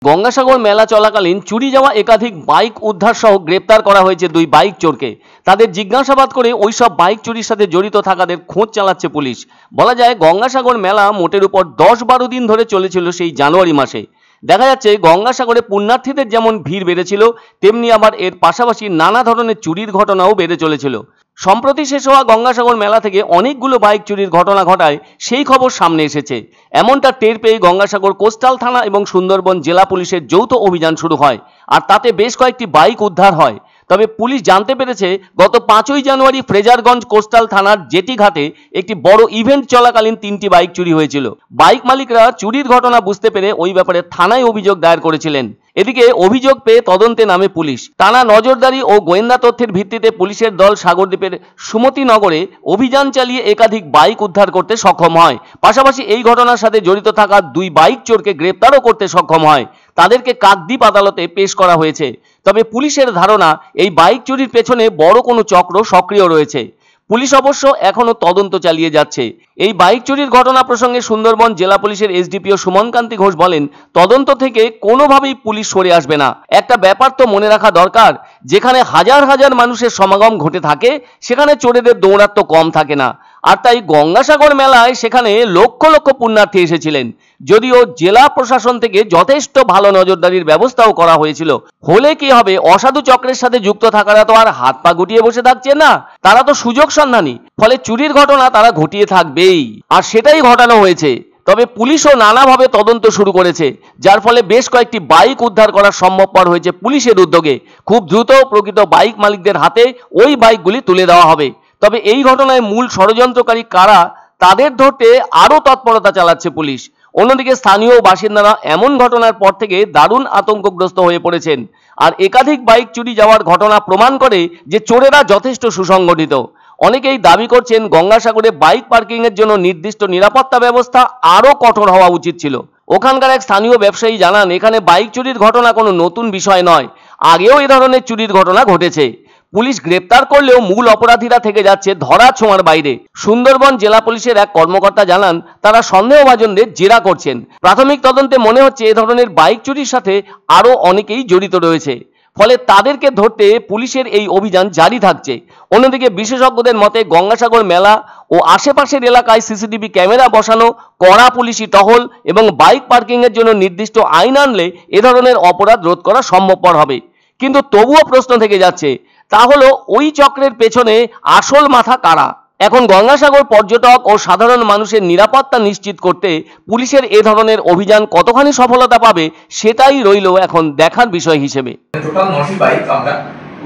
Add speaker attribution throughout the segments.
Speaker 1: গঙ্গাসাগর মেলা চলাকালীন চুরি যাওয়া একাধিক বাইক উদ্ধার সহ গ্রেপ্তার করা হয়েছে দুই বাইক চোরকে। তাদের জিজ্ঞাসাবাদ করে ওই সব বাইক চুরির সাথে জড়িত থাকাদের খোঁজ চালাচ্ছে পুলিশ। বলা যায় গঙ্গাসাগর মেলা মোটের উপর 10-12 দিন ধরে চলেছিল সেই জানুয়ারি মাসে। দেখা যাচ্ছে গঙ্গাসাগরে পুণ্যার্থীদের যেমন ভিড় বেড়েছিল, তেমনি আবার এর পাশাপাশি নানা ধরনের চুরির ঘটনাও বেড়ে চলেছিল। সম্প্রতি শেষ হওয়া গঙ্গাসাগর মেলা থেকে অনেকগুলো বাইক চুরির ঘটনা ঘটায় সেই খবর সামনে এসেছে। এমনটা টের পেয়ে গঙ্গাসাগর কোস্টাল থানা এবং সুন্দরবন জেলা পুলিশের যৌথ অভিযান শুরু হয়, আর তাতে বেশ কয়েকটি বাইক উদ্ধার হয়। তবে পুলিশ জানতে পেরেছে গত 5ই জানুয়ারি ফ্রেজারগঞ্জ কোস্টাল থানার জেটি ঘাটে একটি বড় ইভেন্ট চলাকালীন 3টি বাইক চুরি হয়েছিল। বাইক মালিকরা চুরির ঘটনা বুঝতে পেরে ওই ব্যাপারে থানায় অভিযোগ দায়ের করেছিলেন। এদিকে অভিযোগ পেয়ে তদন্তে নামে পুলিশ। টানা নজরদারি ও গোয়েন্দা তথ্যের ভিত্তিতে পুলিশের দল সাগরদ্বীপের সুমতিনগরে অভিযান চালিয়ে একাধিক বাইক উদ্ধার করতে সক্ষম হয়। পাশাপাশি এই ঘটনার সাথে জড়িত থাকা দুই বাইক চোরকে গ্রেপ্তারও করতে সক্ষম হয়। তাদেরকে কাকদ্বীপ আদালতে পেশ করা হয়েছে। তবে পুলিশের ধারণা এই বাইক চুরির পেছনে বড় কোনো চক্র সক্রিয় রয়েছে। পুলিশ অবশ্য এখনো তদন্ত চালিয়ে যাচ্ছে। এই বাইক চুরির ঘটনা প্রসঙ্গে সুন্দরবন জেলা পুলিশের এসডিপিও সুমনকান্তি ঘোষ বলেন, তদন্ত থেকে কোনোভাবেই পুলিশ সরে আসবে না। একটা ব্যাপার তো মনে রাখা দরকার, যেখানে হাজার হাজার মানুষের সমাগম ঘটে থাকে সেখানে চোরেদের দৌরাত্ম্য কম থাকে না। আর তাই গঙ্গাসাগর মেলায় সেখানে লক্ষ লক্ষ পুণ্যার্থী এসেছিলেন। যদিও জেলা প্রশাসন থেকে যথেষ্ট ভালো নজরদারির ব্যবস্থাও করা হয়েছিল। হলে কি হবে, অসাধু চক্রের সাথে যুক্ত থাকারা তো আর হাত পা গুটিয়ে বসে থাকছে না, তারা তো সুযোগ সন্ধানী। ফলে চুরির ঘটনা তারা ঘটিয়ে থাকবেই, আর সেটাই ঘটানো হয়েছে। তবে পুলিশও নানাভাবে তদন্ত শুরু করেছে, যার ফলে বেশ কয়েকটি বাইক উদ্ধার করা সম্ভবপর হয়েছে পুলিশের উদ্যোগে। খুব দ্রুত প্রকৃত বাইক মালিকদের হাতে ওই বাইকগুলি তুলে দেওয়া হবে। তবে এই ঘটনায় মূল ষড়যন্ত্রকারী কারা, তাদের ধরতে আরও তৎপরতা চালাচ্ছে পুলিশ। অন্যদিকে স্থানীয় বাসিন্দারা এমন ঘটনার পর থেকে দারুণ আতঙ্কগ্রস্ত হয়ে পড়েছেন। আর একাধিক বাইক চুরি যাওয়ার ঘটনা প্রমাণ করে যে চোরেরা যথেষ্ট সুসংগঠিত। অনেকেই দাবি করছেন গঙ্গাসাগরে বাইক পার্কিংয়ের জন্য নির্দিষ্ট নিরাপত্তা ব্যবস্থা আরও কঠোর হওয়া উচিত ছিল। ওখানকার এক স্থানীয় ব্যবসায়ী জানান, এখানে বাইক চুরির ঘটনা কোনো নতুন বিষয় নয়, আগেও এ ধরনের চুরির ঘটনা ঘটেছে। পুলিশ গ্রেপ্তার করলেও মূল অপরাধীরা থেকে যাচ্ছে ধরা ছোঁয়ার বাইরে। সুন্দরবন জেলা পুলিশের এক কর্মকর্তা জানান, তারা সন্দেহভাজনদের জেরা করছেন। প্রাথমিক তদন্তে মনে হচ্ছে এ ধরনের বাইক চুরির সাথে আরও অনেকেই জড়িত রয়েছে। ফলে তাদেরকে ধরতে পুলিশের এই অভিযান জারি থাকছে। অন্যদিকে বিশেষজ্ঞদের মতে গঙ্গাসাগর মেলা ও আশেপাশের এলাকায় সিসিটিভি ক্যামেরা বসানো, কড়া পুলিশি টহল এবং বাইক পার্কিংয়ের জন্য নির্দিষ্ট আইন আনলে এ ধরনের অপরাধ রোধ করা সম্ভবপর হবে। কিন্তু তবুও প্রশ্ন থেকে যাচ্ছে, তা হলো ওই চক্রের পেছনে আসল মাথা কারা? এখন গঙ্গাসাগর পর্যটক ও সাধারণ মানুষের নিরাপত্তা নিশ্চিত করতে পুলিশের এ ধরনের অভিযান কতখানি সফলতা পাবে, সেটাই রইল এখন দেখার বিষয় হিসেবে।
Speaker 2: টোটাল 9টি বাইক আমরা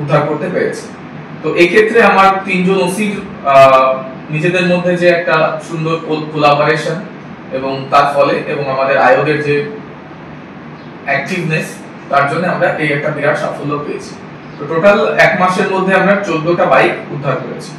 Speaker 2: উদ্ধার করতে পেরেছি। তো এই ক্ষেত্রে আমার 3 জন ওসির নিজেদের মধ্যে যে একটা সুন্দর কোলাবোরেশন এবং তার ফলে এবং আমাদের আয়োগের যে অ্যাক্টিভনেস, তার জন্য আমরা এই একটা বিরাট সাফল্য পেয়েছি। তো টোটাল 1 মাসের মধ্যে আমরা 14টা বাইক উদ্ধার করেছি।